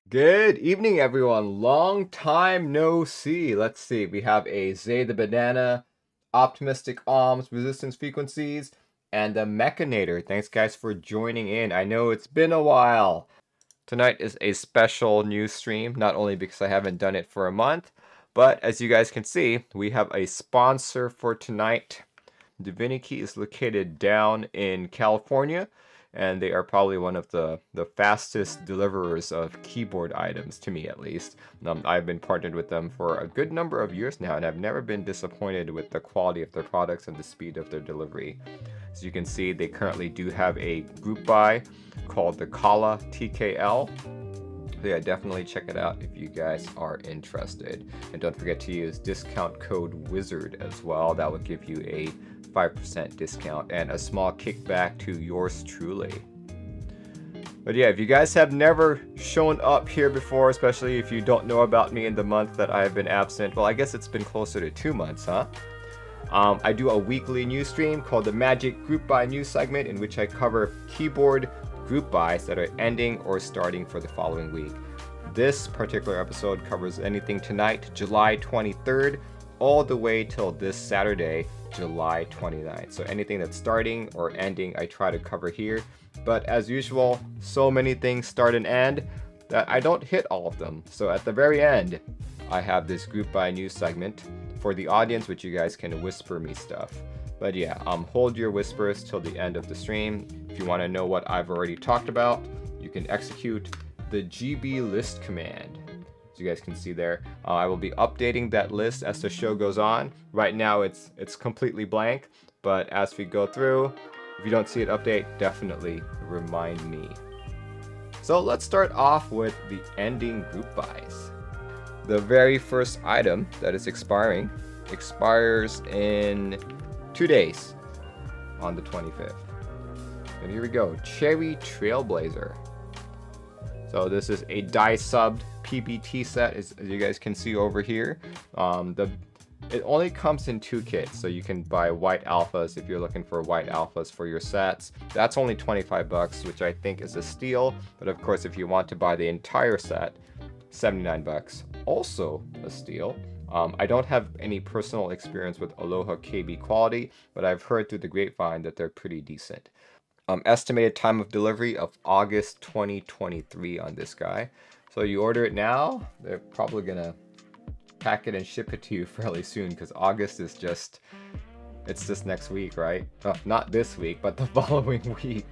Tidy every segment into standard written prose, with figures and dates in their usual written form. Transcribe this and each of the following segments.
Good evening, everyone. Long time no see. Let's see. We have a Zay the Banana, Optimistic Alms, Resistance Frequencies, and a Mechanator. Thanks, guys, for joining in. I know it's been a while. Tonight is a special news stream, not only because I haven't done it for a month, but as you guys can see, we have a sponsor for tonight. Divinikey is located down in California, and they are probably one of the fastest deliverers of keyboard items, to me at least. I've been partnered with them for a good number of years now, and I've never been disappointed with the quality of their products and the speed of their delivery. As you can see, they currently do have a group buy called the Kala TKL. So yeah, definitely check it out if you guys are interested. And don't forget to use discount code WIZARD as well. That will give you a 5% discount and a small kickback to yours truly. But yeah, if you guys have never shown up here before, especially if you don't know about me in the month that I've been absent, well, I guess it's been closer to 2 months, huh? I do a weekly news stream called the Magic Group Buy News segment, in which I cover keyboard group buys that are ending or starting for the following week. This particular episode covers anything tonight, July 23rd, all the way till this Saturday, July 29th. So anything that's starting or ending, I try to cover here. But as usual, so many things start and end that I don't hit all of them. So at the very end, I have this group buy news segment for the audience, which you guys can whisper me stuff. But yeah, hold your whispers till the end of the stream. If you want to know what I've already talked about, you can execute the GB list command. As you guys can see there, I will be updating that list as the show goes on. Right now it's completely blank, but as we go through, if you don't see it update, definitely remind me. So let's start off with the ending group buys. The very first item that is expiring expires in 2 days on the 25th. And here we go, Cherry Trailblazer. So this is a die subbed PBT set, as you guys can see over here. It only comes in 2 kits, so you can buy white alphas if you're looking for white alphas for your sets. That's only 25 bucks, which I think is a steal. But of course, if you want to buy the entire set, 79 bucks, also a steal. I don't have any personal experience with Aloha KB quality, but I've heard through the grapevine that they're pretty decent. Estimated time of delivery of August 2023 on this guy. So you order it now, they're probably gonna pack it and ship it to you fairly soon, because August is just next week, right? Not this week, but the following week.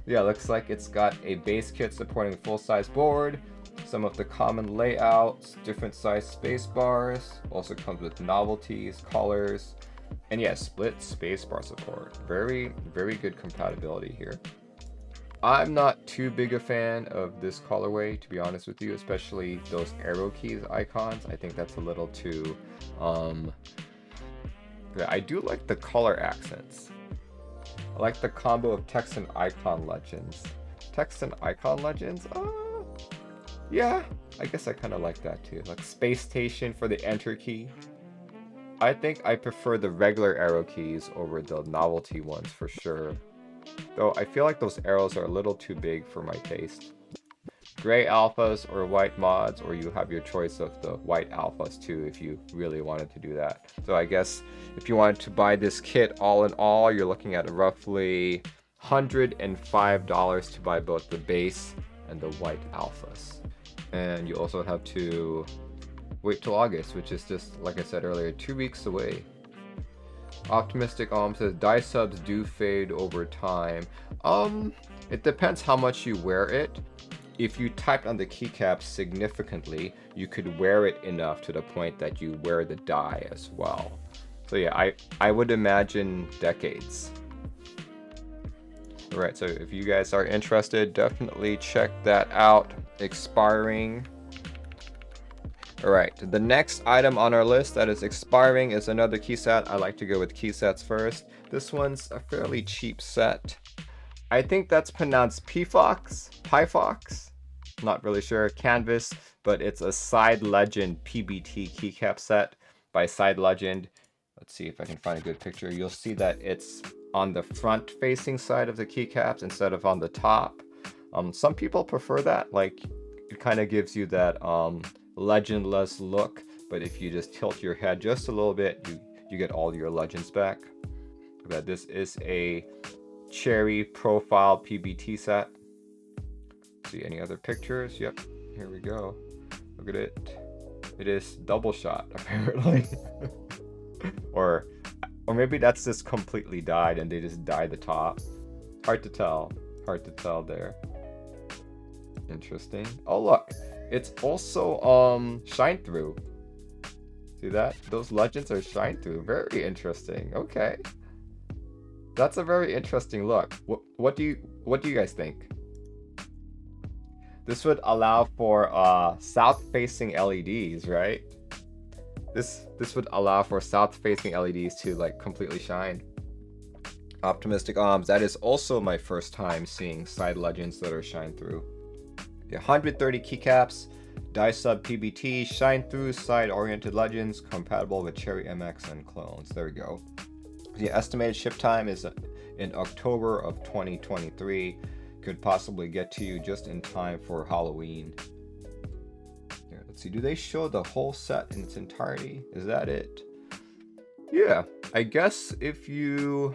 Yeah, looks like it's got a base kit supporting full-size board, some of the common layouts, different size space bars, also comes with novelties, colors, and yeah, split spacebar support. Very, very good compatibility here. I'm not too big a fan of this colorway, to be honest with you, especially those arrow keys icons. I think that's a little too, I do like the color accents. I like the combo of text and icon legends. Text and icon legends? Yeah, I guess I kind of like that too. Like space station for the enter key. I think I prefer the regular arrow keys over the novelty ones for sure. Though I feel like those arrows are a little too big for my taste. Gray alphas or white mods, or you have your choice of the white alphas too if you really wanted to do that. So I guess if you wanted to buy this kit all in all, you're looking at roughly $105 to buy both the base and the white alphas. And you also have to wait till August, which is just, like I said earlier, 2 weeks away. Optimistic says die subs do fade over time. It depends how much you wear it. If you typed on the keycaps significantly, you could wear it enough to the point that you wear the die as well. So yeah, I would imagine decades. Alright, so if you guys are interested, definitely check that out. Expiring. Alright, the next item on our list that is expiring is another key set. I like to go with key sets first. This one's a fairly cheap set. I think that's pronounced Pifox? Not really sure. Canvas, but it's a Side Legend PBT keycap set by Side Legend. Let's see if I can find a good picture. You'll see that it's on the front facing side of the keycaps instead of on the top. Some people prefer that. Like, it kind of gives you that legendless look, but if you just tilt your head just a little bit, you get all your legends back. But this is a cherry profile PBT set. See any other pictures? Yep, here we go. Look at it. It is double shot apparently. or maybe that's just completely dyed and they just dyed the top. Hard to tell. Hard to tell there. Interesting. Oh look, it's also shine through. See that? Those legends are shine through. Very interesting. Okay. That's a very interesting look. What do you guys think? This would allow for south-facing LEDs, right? This would allow for south-facing LEDs to like completely shine. Optimistic Arms, that is also my first time seeing side legends that are shine through. 130 keycaps, die sub PBT, shine through side oriented legends, compatible with Cherry MX and clones. There we go. The estimated ship time is in October of 2023. Could possibly get to you just in time for Halloween. Here, let's see, do they show the whole set in its entirety? Is that it? Yeah, I guess if you,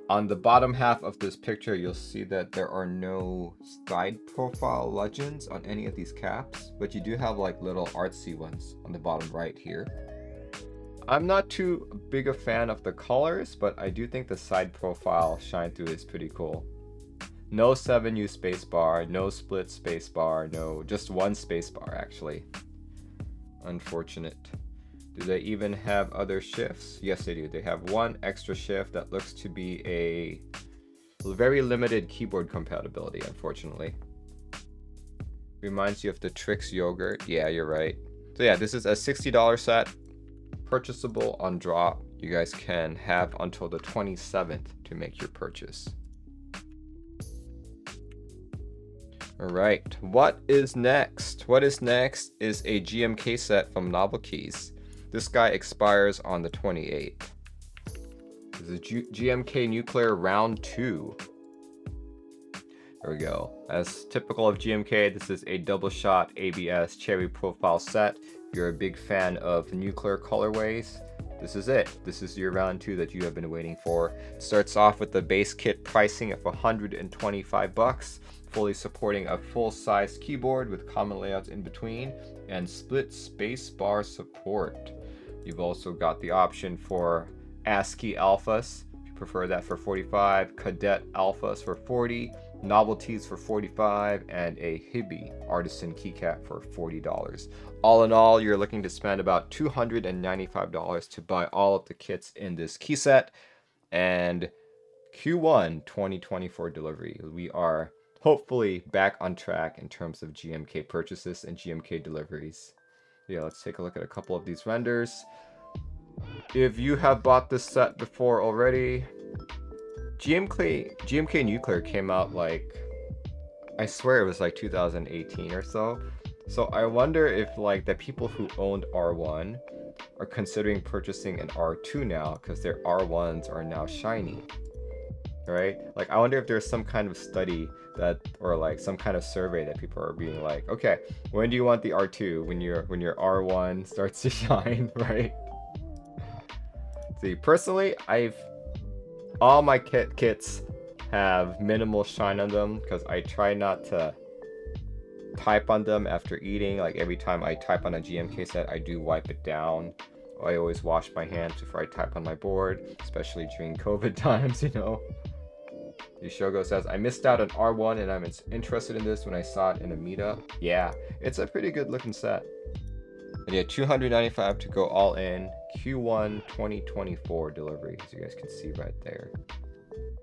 on the bottom half of this picture, you'll see that there are no side profile legends on any of these caps, but you do have like little artsy ones on the bottom right here. I'm not too big a fan of the colors, but I do think the side profile shine through is pretty cool. No 7U spacebar, no split spacebar, no, just one spacebar actually. Unfortunate. Do they even have other shifts? Yes, they do. They have one extra shift that looks to be a very limited keyboard compatibility, unfortunately. Reminds you of the Trix yogurt. Yeah, you're right. So yeah, this is a $60 set, purchasable on drop. You guys can have until the 27th to make your purchase. All right, what is next? What is next is a GMK set from Novel Keys. This guy expires on the 28th. This is GMK Nuclear Round 2. There we go. As typical of GMK, this is a double shot ABS cherry profile set. If you're a big fan of nuclear colorways, this is it. This is your round 2 that you have been waiting for. It starts off with the base kit pricing of $125. Fully supporting a full-size keyboard with common layouts in between and split spacebar support. You've also got the option for ASCII alphas, if you prefer that, for $45, cadet alphas for $40, novelties for $45, and a Hibi artisan keycap for $40. All in all, you're looking to spend about $295 to buy all of the kits in this key set, and Q1 2024 delivery. We are hopefully back on track in terms of GMK purchases and GMK deliveries. Yeah, let's take a look at a couple of these renders. If you have bought this set before already, GMK Nuclear came out like, I swear it was like 2018 or so. So I wonder if like the people who owned R1 are considering purchasing an R2 now because their R1s are now shiny. Right? Like I wonder if there's some kind of study that, or like some kind of survey that people are being like, okay, when do you want the R2? When your R1 starts to shine, right? See, personally, all my kits have minimal shine on them because I try not to type on them after eating. Like every time I type on a GMK set, I do wipe it down. I always wash my hands before I type on my board, especially during COVID times, you know. Shogo says, I missed out on R1 and I'm interested in this when I saw it in a meetup. Yeah, it's a pretty good looking set. And yeah, $295 to go all in. Q1 2024 delivery, as you guys can see right there.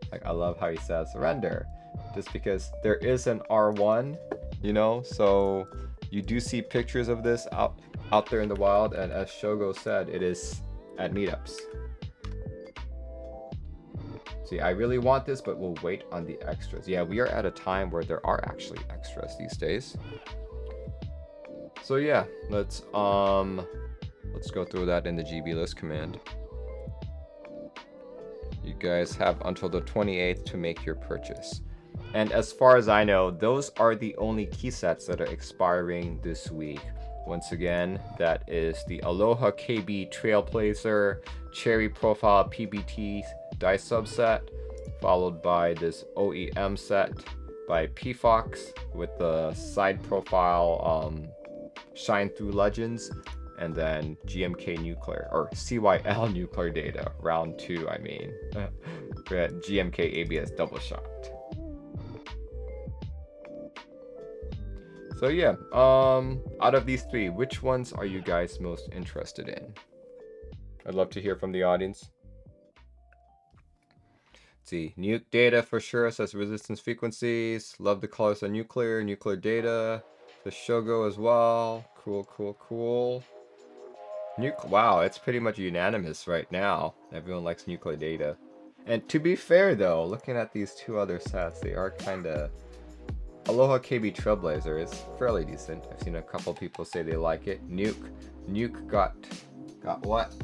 Like, I love how he says surrender, just because there is an R1, you know, so you do see pictures of this out there in the wild, and as Shogo said, it is at meetups. See, I really want this, but we'll wait on the extras. Yeah, we are at a time where there are actually extras these days. So yeah, let's go through that in the GB list command. You guys have until the 28th to make your purchase. And as far as I know, those are the only key sets that are expiring this week. Once again, that is the Aloha KB Trailblazer Cherry Profile PBT die subset, followed by this OEM set by PFox with the side profile Shine Through Legends, and then GMK Nuclear, or CYL Nuclear Data, round 2, I mean. We're at GMK ABS Double Shot. So yeah, out of these 3, which ones are you guys most interested in? I'd love to hear from the audience. Let's see, Nuke Data for sure says resistance frequencies. Love the colors on Nuclear Data. The Shogo as well. Cool. Wow, it's pretty much unanimous right now. Everyone likes Nuclear Data. And to be fair though, looking at these 2 other sets, they are kinda... Aloha KB Trailblazer is fairly decent. I've seen a couple people say they like it. Nuke got what?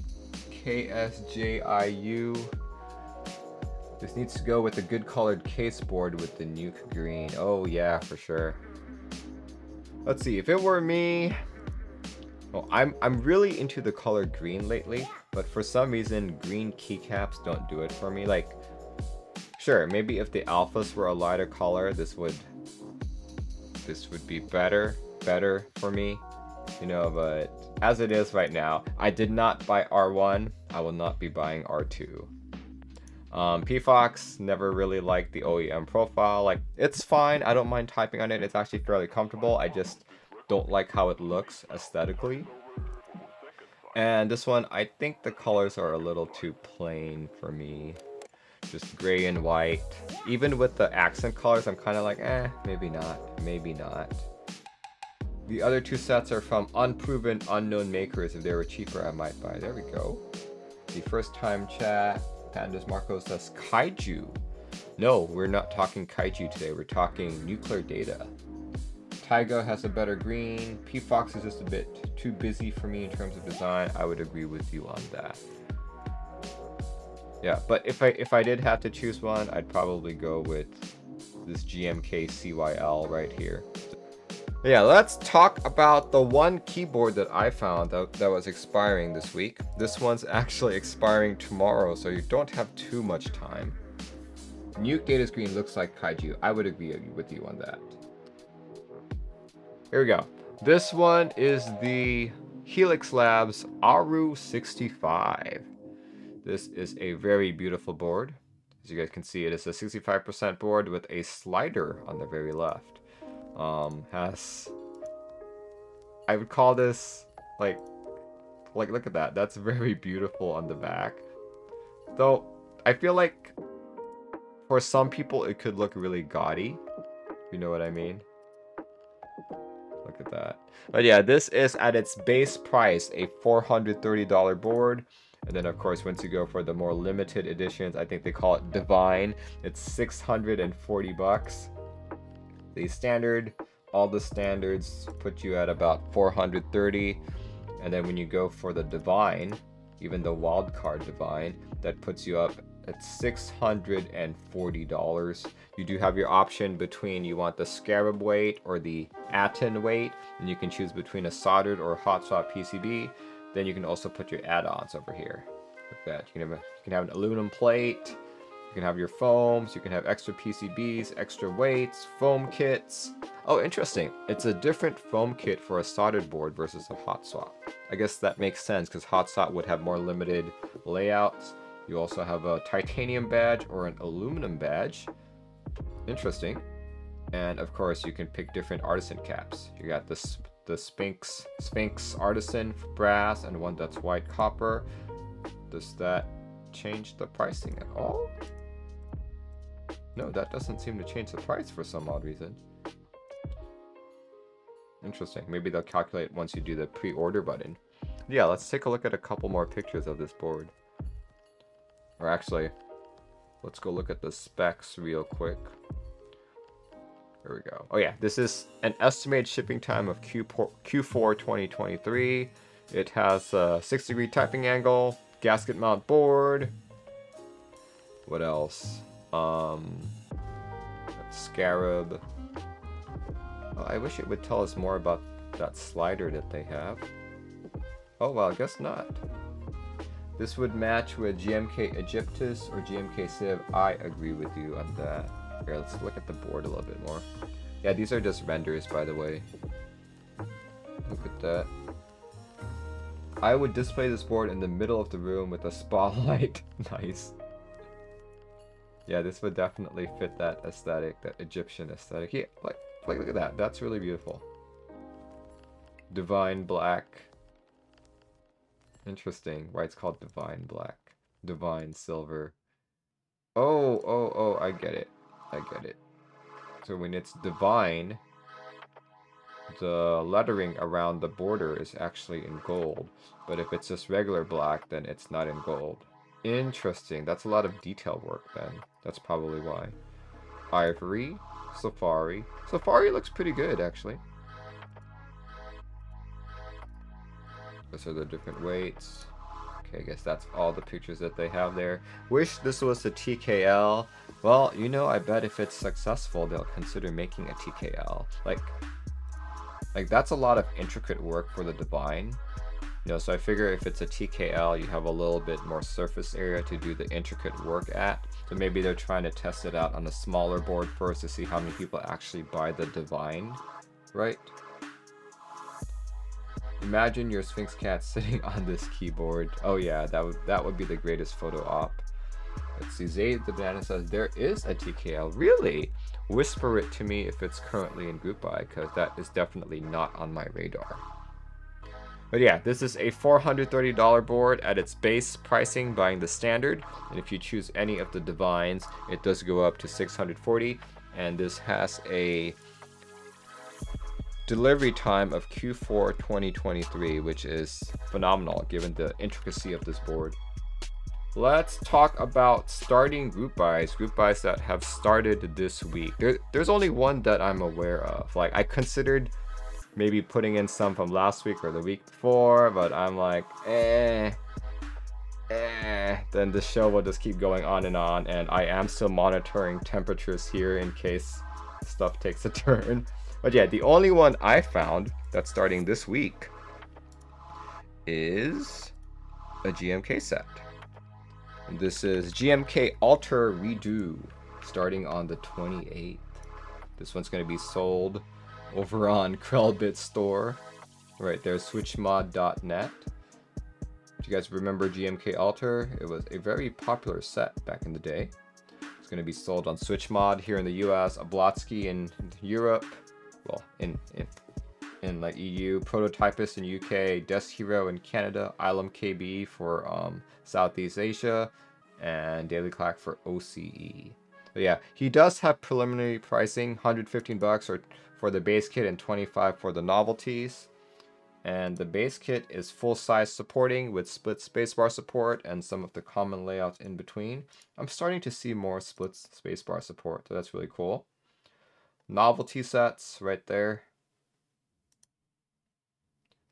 KSJIU. This needs to go with a good colored case board with the Nuke green. Oh yeah, for sure. Let's see, if it were me... Well, I'm really into the color green lately, but for some reason green keycaps don't do it for me. Like, sure, maybe if the alphas were a lighter color, this would be better for me, you know, but as it is right now, I did not buy R1, I will not be buying R2. PFox, never really liked the OEM profile. Like, it's fine, I don't mind typing on it, it's actually fairly comfortable, I just don't like how it looks aesthetically. And this one, I think the colors are a little too plain for me. Just gray and white. Even with the accent colors, I'm kind of like, maybe not. The other 2 sets are from unproven, unknown makers. If they were cheaper, I might buy. There we go. The first time chat, Pandas Marco says Kaiju. No, we're not talking Kaiju today. We're talking Nuclear Data. Taiga has a better green. PFox is just a bit too busy for me in terms of design. I would agree with you on that. Yeah, but if I did have to choose one, I'd probably go with this GMK CYL right here. Yeah, let's talk about the one keyboard that I found that was expiring this week. This one's actually expiring tomorrow, so you don't have too much time. Nuke Data's green looks like Kaiju. I would agree with you on that. Here we go. This one is the Helix Labs Aru 65. This is a very beautiful board. As you guys can see, it is a 65% board with a slider on the very left. I would call this like look at that. That's very beautiful on the back. Though I feel like for some people it could look really gaudy. You know what I mean? Look at that. But yeah, this is at its base price a $430 board. And then of course, once you go for the more limited editions, I think they call it Divine, it's 640 bucks. The standard, all the standards put you at about 430. And then when you go for the Divine, even the wildcard Divine, that puts you up at $640. You do have your option between you want the Scarab weight or the Aten weight, and you can choose between a soldered or hot swap PCB. Then you can also put your add-ons over here. Like that. You can have an aluminum plate, you can have your foams, you can have extra PCBs, extra weights, foam kits. Oh, interesting. It's a different foam kit for a soldered board versus a hot swap. I guess that makes sense because hot swap would have more limited layouts. You also have a titanium badge or an aluminum badge. Interesting. And of course, you can pick different artisan caps. You got this the Sphinx Artisan brass and one that's white copper. Does that change the pricing at all? No, that doesn't seem to change the price for some odd reason. Interesting. Maybe they'll calculate once you do the pre-order button. Yeah, let's take a look at a couple more pictures of this board. Or actually, let's go look at the specs real quick. There we go. Oh yeah, this is an estimated shipping time of Q4 2023. It has a 6-degree typing angle, gasket mount board. What else? Let's Scarab. Oh, I wish it would tell us more about that slider that they have. Oh, well, I guess not. This would match with GMK Aegyptus or GMK Civ. I agree with you on that. Here, let's look at the board a little bit more. Yeah, these are just renders, by the way. Look at that. I would display this board in the middle of the room with a spotlight. Nice. Yeah, this would definitely fit that aesthetic, that Egyptian aesthetic. Yeah, like look at that. That's really beautiful. Divine black. Interesting. Why it's called divine black. Divine silver. Oh, I get it. I get it. So when it's divine, the lettering around the border is actually in gold. But if it's just regular black, then it's not in gold. Interesting. That's a lot of detail work then. That's probably why. Ivory. Safari. Safari looks pretty good, actually. Those are the different weights. Okay, I guess that's all the pictures that they have there. Wish this was the TKL. Well, you know, I bet if it's successful, they'll consider making a TKL. Like that's a lot of intricate work for the Divine. You know, so I figure if it's a TKL, you have a little bit more surface area to do the intricate work at. So maybe they're trying to test it out on a smaller board first to see how many people actually buy the Divine, right? Imagine your Sphinx cat sitting on this keyboard. Oh yeah, that would be the greatest photo op. Let's see, Zay the Banana says there is a TKL. Really? Whisper it to me if it's currently in group buy, because that is definitely not on my radar. But yeah, this is a $430 board at its base pricing, buying the standard. And if you choose any of the Divines, it does go up to $640. And this has a delivery time of Q4 2023, which is phenomenal given the intricacy of this board. Let's talk about starting group buys that have started this week. There's only one that I'm aware of. Like, I considered maybe putting in some from last week or the week before, but I'm like, then the show will just keep going on, and I am still monitoring temperatures here in case stuff takes a turn. But yeah, the only one I found that's starting this week is a GMK set. And this is GMK Alter Redo, starting on the 28th. This one's going to be sold over on Krellbit store. Right there, switchmod.net. Do you guys remember GMK Alter? It was a very popular set back in the day. It's going to be sold on SwitchMod here in the US, Ablotsky in Europe, well, in like EU, Prototypist in UK, Desk Hero in Canada, Ilum KB for Southeast Asia, and Daily Clack for OCE. But yeah, he does have preliminary pricing, $115 or for the base kit and $25 for the novelties. And the base kit is full size supporting with split spacebar support and some of the common layouts in between. I'm starting to see more split spacebar support, so that's really cool. Novelty sets right there.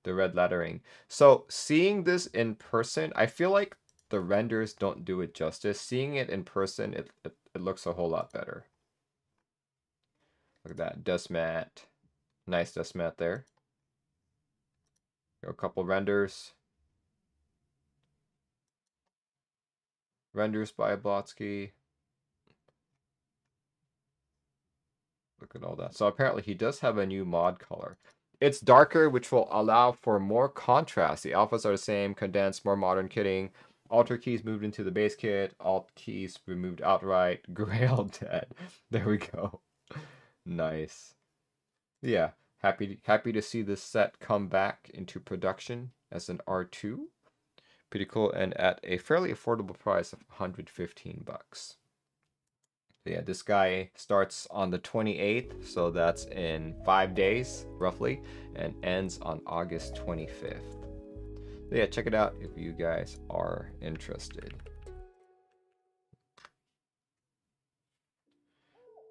The red lettering. So seeing this in person, I feel like the renders don't do it justice. Seeing it in person, it looks a whole lot better. Look at that dust mat. Nice dust mat there. A couple renders. Renders by Blotsky. Look at all that. So apparently he does have a new mod color. It's darker, which will allow for more contrast. The alphas are the same, condensed, more modern kitting. Alter keys moved into the base kit. Alt keys removed outright. Grail dead. There we go. Nice. Yeah, happy to see this set come back into production as an R2. Pretty cool, and at a fairly affordable price of $115. Yeah, this guy starts on the 28th, so that's in 5 days, roughly, and ends on August 25th. So yeah, check it out if you guys are interested.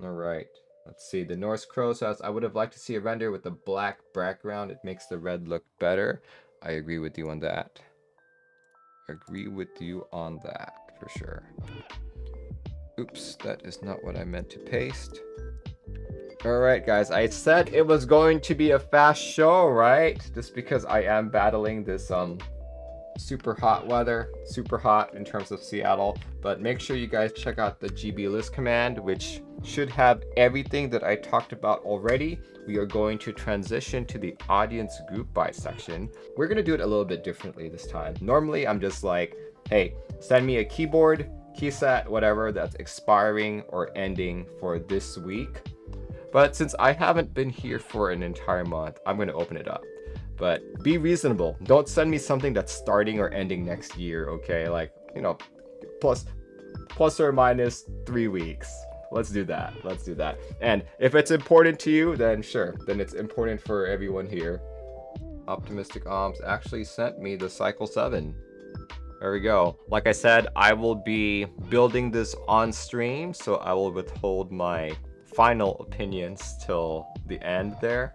Alright, let's see. The Norse Crow says, I would have liked to see a render with a black background. It makes the red look better. I agree with you on that. Agree with you on that, for sure. Oops, that is not what I meant to paste. Alright guys, I said it was going to be a fast show, right? Just because I am battling this super hot weather, super hot in terms of Seattle, but make sure you guys check out the GB list command, which should have everything that I talked about already. We are going to transition to the audience group buy section. We're gonna do it a little bit differently this time. Normally I'm just like, hey, send me a keyboard, keyset, whatever that's expiring or ending for this week. But since I haven't been here for an entire month, I'm gonna open it up. But be reasonable. Don't send me something that's starting or ending next year, okay? Like, you know, plus or minus 3 weeks. Let's do that. Let's do that. And if it's important to you, then sure. Then it's important for everyone here. Optimistic Arms actually sent me the Cycle 7. There we go. Like I said, I will be building this on stream, so I will withhold my final opinions till the end there.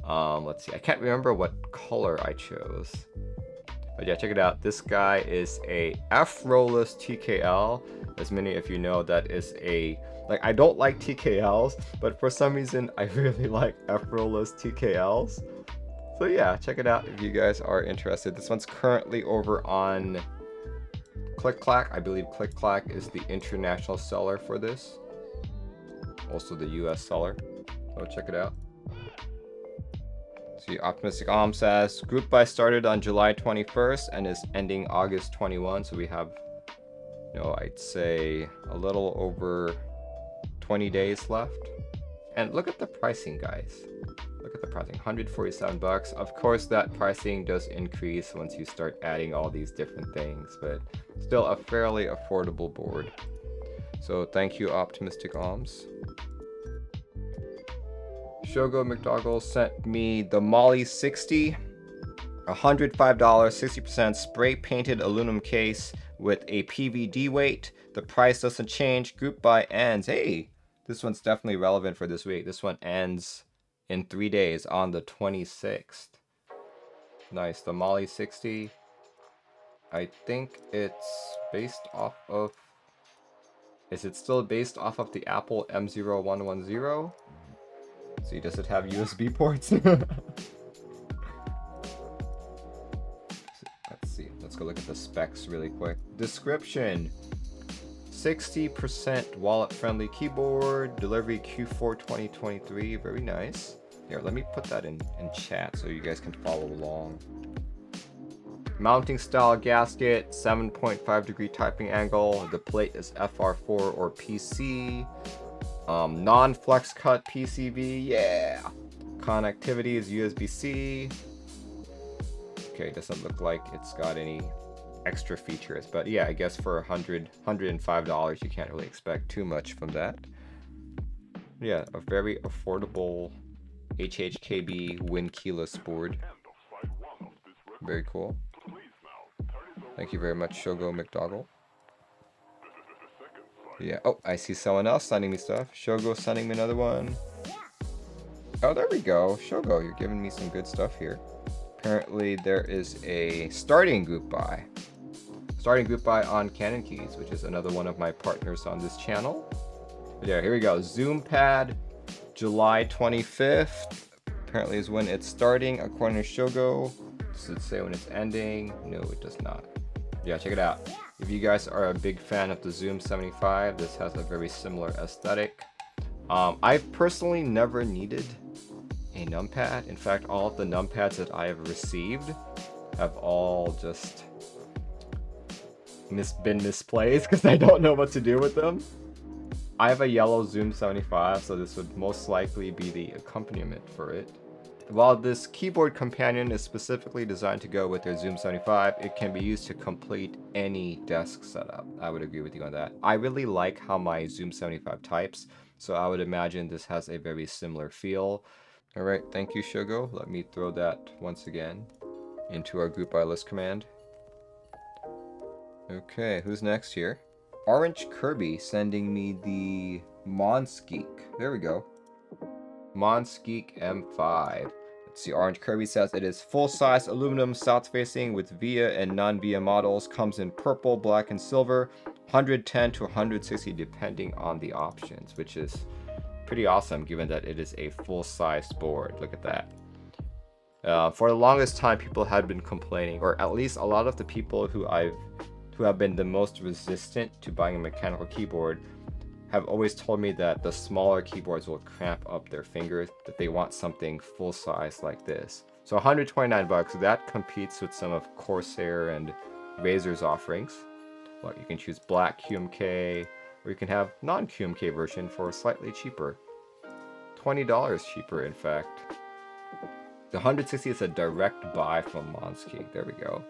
Let's see, I can't remember what color I chose, but yeah, check it out. This guy is a F-rollless TKL. As many of you know, that is a, like, I don't like TKLs, but for some reason I really like F-rollless TKLs. So yeah, check it out if you guys are interested. This one's currently over on Zenclack. I believe Zenclack is the international seller for this, also the US seller, so check it out. See, Optimistic Om says group buy started on July 21st and is ending August 21, so we have, you know, I'd say a little over 20 days left. And look at the pricing, guys. Look at the pricing, 147 bucks. Of course, that pricing does increase once you start adding all these different things, but still a fairly affordable board. So thank you, Optimistic Oms. Shogo McDougall sent me the Molly 60, $105, 60% spray painted aluminum case with a PVD weight. The price doesn't change. Group buy ends. Hey, this one's definitely relevant for this week. This one ends in 3 days on the 26th. Nice. The Molly 60. I think it's based off of... Is it still based off of the Apple M0110? See, does it have USB ports? Let's see. Let's go look at the specs really quick. Description. 60% wallet-friendly keyboard. Delivery Q4 2023. Very nice. Here, let me put that in chat so you guys can follow along. Mounting style gasket. 7.5 degree typing angle. The plate is FR4 or PC. Non-flex cut PCB, yeah. Connectivity is USB-C. Okay, doesn't look like it's got any extra features, but yeah, I guess for $105, you can't really expect too much from that. Yeah, a very affordable HHKB Win keyless board. Very cool. Thank you very much, Shogo McDougall. Yeah, oh, I see someone else sending me stuff. Shogo sending me another one. Oh, there we go. Shogo, you're giving me some good stuff here. Apparently, there is a starting group buy. Starting group buy on Canon Keys, which is another one of my partners on this channel. But yeah, here we go. Zoom pad, July 25th. Apparently is when it's starting, according to Shogo. Does it say when it's ending? No, it does not. Yeah, check it out. If you guys are a big fan of the Zoom 75, this has a very similar aesthetic. I've personally never needed a numpad. In fact, all of the numpads that I have received have all just been misplaced because I don't know what to do with them. I have a yellow Zoom 75, so this would most likely be the accompaniment for it. While this keyboard companion is specifically designed to go with your Zoom 75, it can be used to complete any desk setup. I would agree with you on that. I really like how my Zoom 75 types, so I would imagine this has a very similar feel. Alright, thank you, Shogo. Let me throw that once again into our group by list command. Okay, who's next here? Orange Kirby sending me the Monsgeek. There we go. Monsgeek M5. Let's see, Orange Kirby says it is full-size aluminum south-facing with VIA and non-VIA models. Comes in purple, black, and silver. 110 to 160 depending on the options, which is pretty awesome given that it is a full-sized board. Look at that. For the longest time, people had been complaining, or at least a lot of the people who have been the most resistant to buying a mechanical keyboard have always told me that the smaller keyboards will cramp up their fingers, that they want something full-size like this. So 129 bucks, that competes with some of Corsair and Razer's offerings. Well, you can choose black QMK, or you can have non-QMK version for slightly cheaper. $20 cheaper, in fact. The 160 is a direct buy from Monsky. There we go.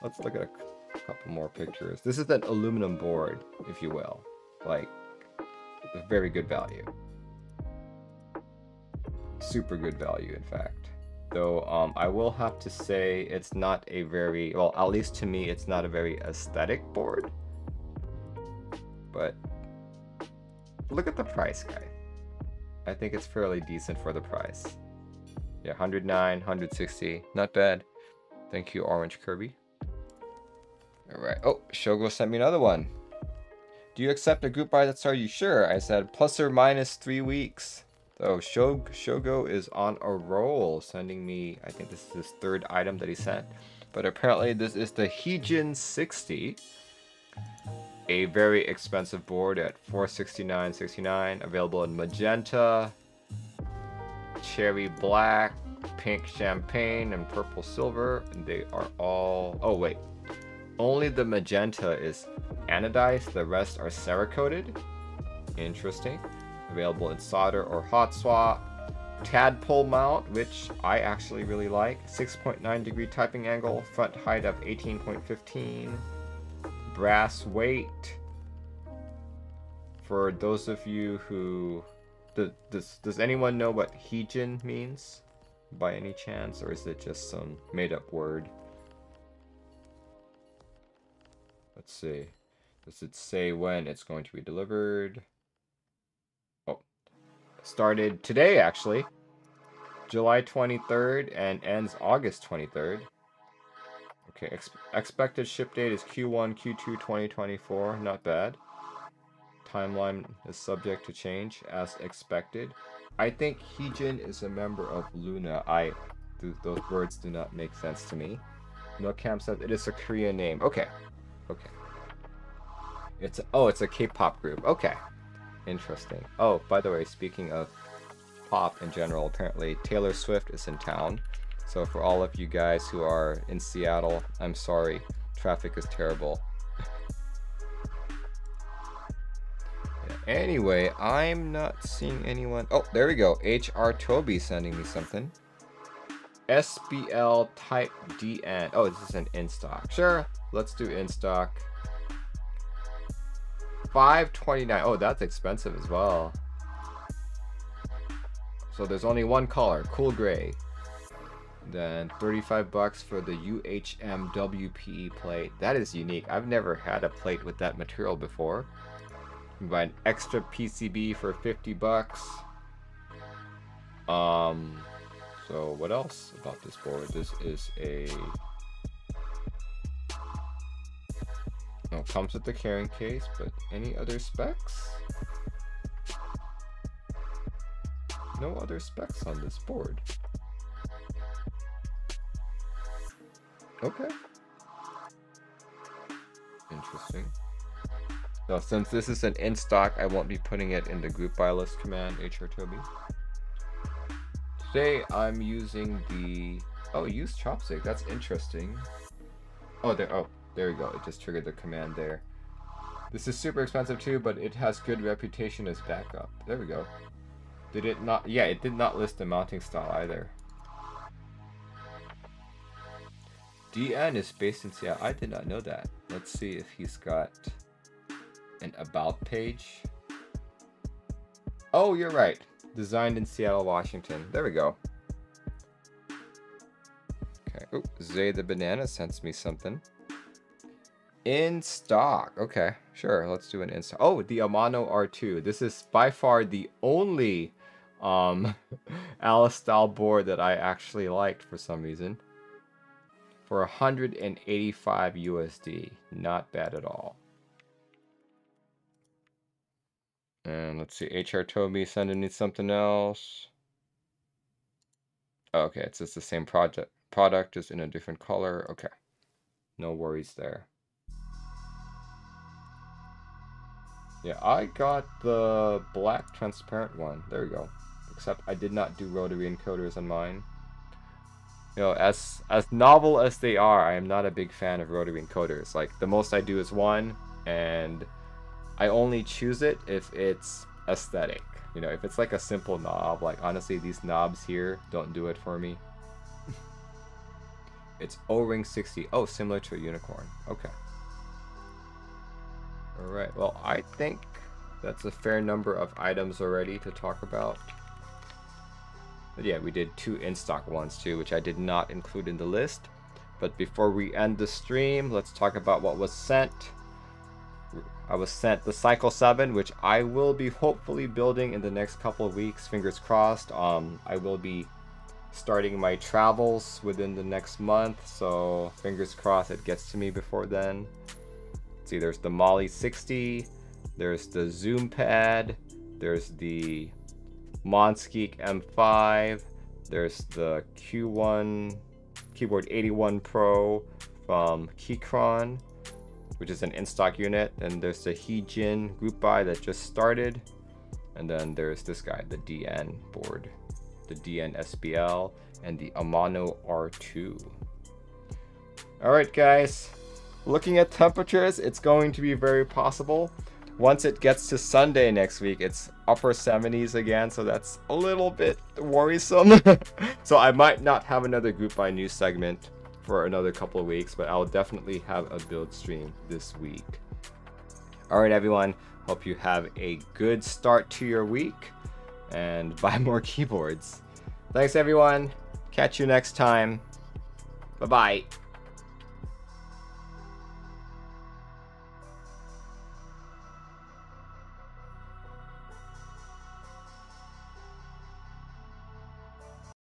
Let's look at a couple more pictures. This is an aluminum board, if you will. Like, a very good value. Super good value, in fact. Though, I will have to say it's not a very, well, at least to me, it's not a very aesthetic board. But, look at the price, guy. I think it's fairly decent for the price. Yeah, 109, 160, not bad. Thank you, Orange Kirby. Alright, oh, Shogo sent me another one. Do you accept a group buy that started? You sure? I said plus or minus 3 weeks. So Shogo is on a roll, sending me, I think this is his third item that he sent. But apparently this is the Heejin 60. A very expensive board at $469.69, available in magenta, cherry black, pink champagne, and purple silver. And they are all, oh wait, only the magenta is anodized, the rest are Cerakoted. Interesting. Available in solder or hot swap. Tadpole mount, which I actually really like. 6.9 degree typing angle, front height of 18.15. Brass weight. For those of you who... Does anyone know what Heejin means by any chance? Or is it just some made up word? Let's see. Does it say when it's going to be delivered? Oh. Started today, actually. July 23rd and ends August 23rd. Okay, expected ship date is Q1, Q2 2024. Not bad. Timeline is subject to change as expected. I think Heejin is a member of Luna. Those words do not make sense to me. Milkcam says it is a Korean name. Okay. Okay. It's a K-pop group. Okay. Interesting. Oh, by the way, speaking of pop in general, apparently Taylor Swift is in town. So for all of you guys who are in Seattle, I'm sorry. Traffic is terrible. Anyway, I'm not seeing anyone. Oh, there we go. HR Toby sending me something. SBL Type DN. Oh, this is an in stock. Sure, let's do in stock. $529. Oh, that's expensive as well. So there's only one color, cool gray. Then 35 bucks for the UHM WPE plate. That is unique. I've never had a plate with that material before. You can buy an extra PCB for 50 bucks. So what else about this board? This is a... No, comes with the carrying case, but any other specs? No other specs on this board. Okay. Interesting. So since this is an in stock, I won't be putting it in the group buy list command, HR Toby. Today I'm using the... Oh, use chopstick. That's interesting. Oh, there we go. It just triggered the command there. This is super expensive too, but it has good reputation as backup. There we go. Did it not? Yeah, it did not list the mounting style either. DN is based in Seattle. I did not know that. Let's see if he's got an about page. Oh, you're right. Designed in Seattle, Washington. There we go. Okay. Oh, Zay the Banana sends me something. In stock. Okay, sure. Let's do an in stock. Oh, the Amano R2. This is by far the only Alice style board that I actually liked for some reason. For 185 USD. Not bad at all. And let's see, HR Toby sending me something else. Okay, it's just the same product, just in a different color. Okay, no worries there. Yeah, I got the black transparent one. There we go. Except I did not do rotary encoders on mine. You know, as novel as they are, I am not a big fan of rotary encoders. Like, the most I do is one, and I only choose it if it's aesthetic. You know, if it's like a simple knob, like honestly, these knobs here don't do it for me. It's O-ring 60. Oh, similar to a unicorn. Okay. Alright, well, I think that's a fair number of items already to talk about. But yeah, we did 2 in-stock ones too, which I did not include in the list. But before we end the stream, let's talk about what was sent. I was sent the Cycle 7, which I will be hopefully building in the next couple of weeks, fingers crossed. I will be starting my travels within the next month, so fingers crossed it gets to me before then. See, there's the Molly 60, there's the Zoom pad, there's the Monsgeek M5, there's the Q1 Keyboard 81 Pro from Keychron, which is an in-stock unit, and there's the Heejin group buy that just started, and then there's this guy, the DN board, the DN SBL, and the Amano R2. Alright guys, looking at temperatures, it's going to be very possible. Once it gets to Sunday next week, it's upper 70s again, so that's a little bit worrisome. So I might not have another group buy news segment for another couple of weeks, but I'll definitely have a build stream this week. Alright everyone, hope you have a good start to your week, and buy more keyboards. Thanks everyone, catch you next time. Bye bye.